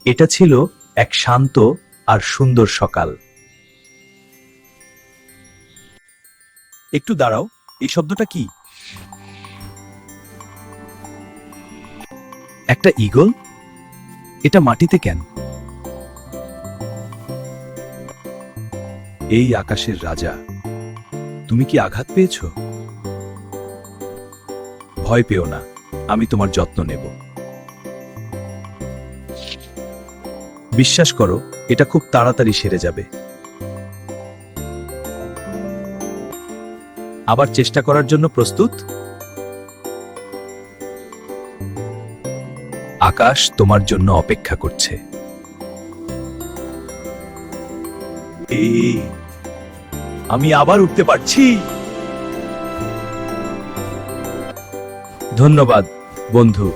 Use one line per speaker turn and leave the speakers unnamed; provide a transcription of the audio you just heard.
এটা ছিল এক শান্ত আর সুন্দর সকাল। একটু দাঁড়াও, এই শব্দটা কি? একটা ঈগল? এটা মাটিতে কেন? এই আকাশের রাজা, তুমি কি আঘাত পেয়েছো? ভয় পেও না, আমি তোমার যত্ন নেব। বিশ্বাস করো, এটা খুব তাড়াতাড়ি সেরে যাবে। আবার চেষ্টা করার জন্য প্রস্তুত? আকাশ তোমার জন্য অপেক্ষা করছে। আমি আবার উঠতে পারছি। ধন্যবাদ বন্ধু।